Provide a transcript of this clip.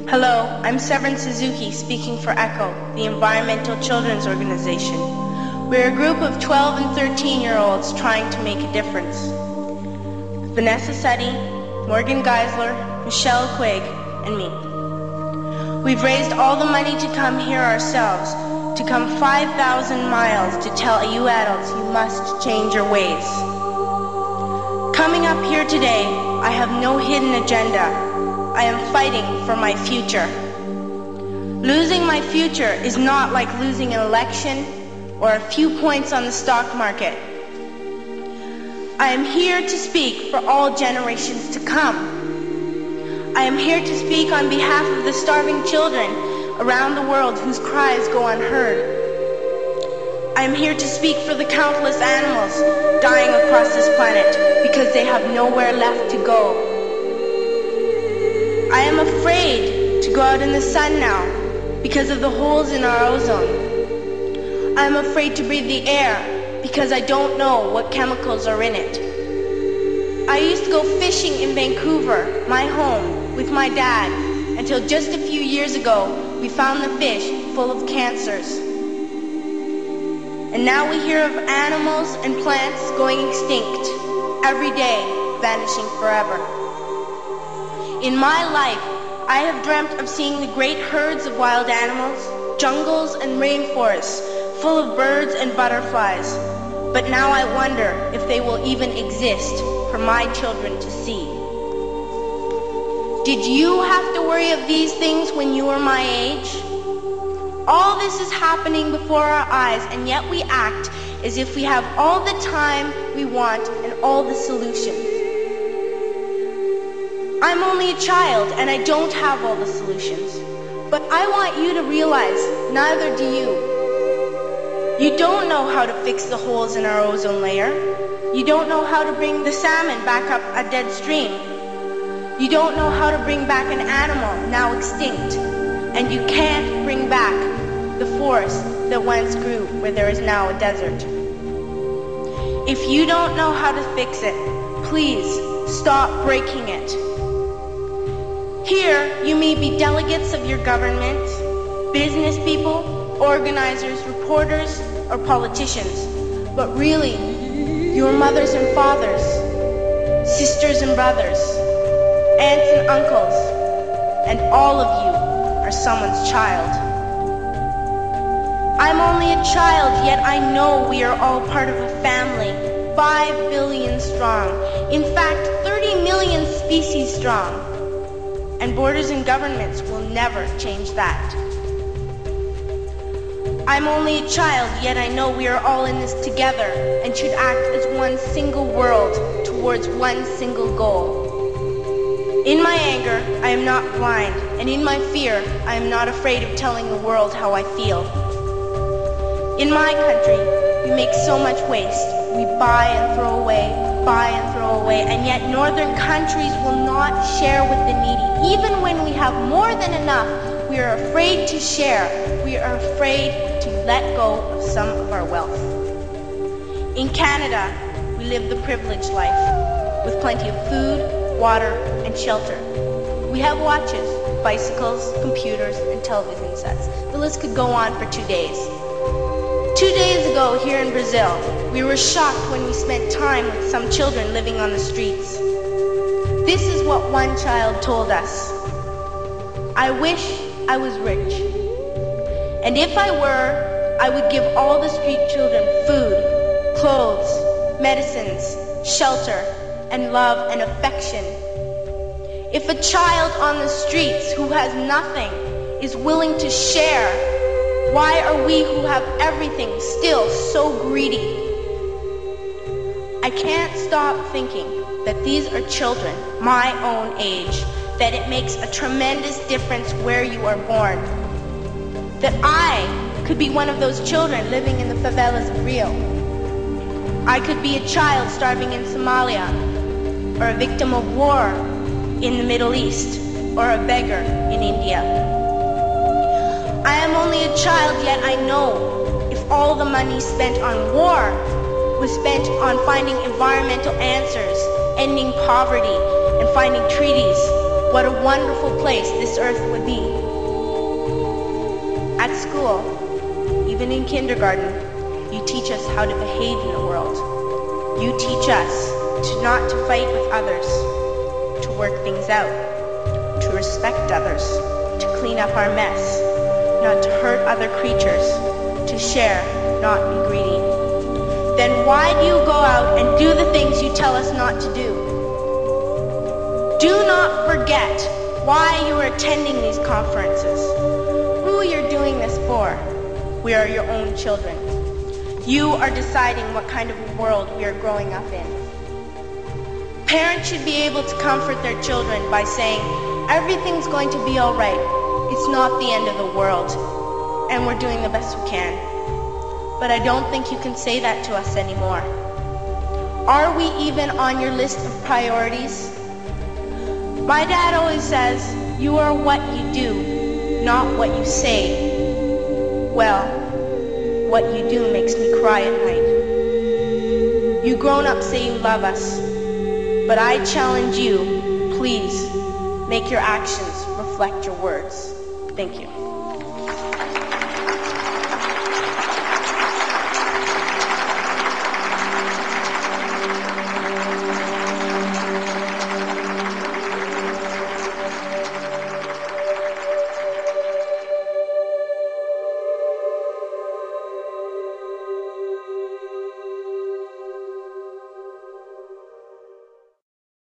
Hello, I'm Severn Suzuki, speaking for ECHO, the Environmental Children's Organization. We're a group of 12 and 13-year-olds trying to make a difference. Vanessa Setti, Morgan Geisler, Michelle Quigg, and me. We've raised all the money to come here ourselves, to come 5,000 miles to tell you adults you must change your ways. Coming up here today, I have no hidden agenda. I am fighting for my future. Losing my future is not like losing an election or a few points on the stock market. I am here to speak for all generations to come. I am here to speak on behalf of the starving children around the world whose cries go unheard. I am here to speak for the countless animals dying across this planet because they have nowhere left to go. I am afraid to go out in the sun now because of the holes in our ozone. I am afraid to breathe the air because I don't know what chemicals are in it. I used to go fishing in Vancouver, my home, with my dad, until just a few years ago we found the fish full of cancers. And now we hear of animals and plants going extinct, every day vanishing forever. In my life, I have dreamt of seeing the great herds of wild animals, jungles and rainforests full of birds and butterflies. But now I wonder if they will even exist for my children to see. Did you have to worry of these things when you were my age? All this is happening before our eyes, and yet we act as if we have all the time we want and all the solutions. I'm only a child, and I don't have all the solutions. But I want you to realize, neither do you. You don't know how to fix the holes in our ozone layer. You don't know how to bring the salmon back up a dead stream. You don't know how to bring back an animal now extinct. And you can't bring back the forest that once grew where there is now a desert. If you don't know how to fix it, please stop breaking it. Here, you may be delegates of your government, business people, organizers, reporters, or politicians, but really, your mothers and fathers, sisters and brothers, aunts and uncles, and all of you are someone's child. I'm only a child, yet I know we are all part of a family, 5 billion strong, in fact 30 million species strong. And borders and governments will never change that. I'm only a child, yet I know we are all in this together and should act as one single world towards one single goal. In my anger, I am not blind, and in my fear, I am not afraid of telling the world how I feel. In my country, we make so much waste. We buy and throw away, and yet northern countries will not share with the needy. Even when we have more than enough, we are afraid to share. We are afraid to let go of some of our wealth. In Canada, we live the privileged life, with plenty of food, water, and shelter. We have watches, bicycles, computers, and television sets. The list could go on for 2 days. 2 days ago, here in Brazil, we were shocked when we spent time with some children living on the streets. This is what one child told us. I wish I was rich. And if I were, I would give all the street children food, clothes, medicines, shelter, and love and affection. If a child on the streets who has nothing is willing to share, why are we who have everything still so greedy? I can't stop thinking that these are children my own age, that it makes a tremendous difference where you are born. That I could be one of those children living in the favelas of Rio. I could be a child starving in Somalia, or a victim of war in the Middle East, or a beggar in India. I am only a child, yet I know if all the money spent on war was spent on finding environmental answers, ending poverty, and finding treaties what a wonderful place this earth would be. At school, even in kindergarten, you teach us how to behave in the world. You teach us not to fight with others, to work things out, to respect others, to clean up our mess, not to hurt other creatures, to share, not be greedy. Then why do you go out and do the things you tell us not to do? Do not forget why you are attending these conferences, who you're doing this for. We are your own children. You are deciding what kind of world we are growing up in. Parents should be able to comfort their children by saying, everything's going to be all right. It's not the end of the world, and we're doing the best we can. But I don't think you can say that to us anymore. Are we even on your list of priorities? My dad always says, you are what you do, not what you say. Well, what you do makes me cry at night. You grown-ups say you love us, but I challenge you, please, make your actions reflect your words. Thank you.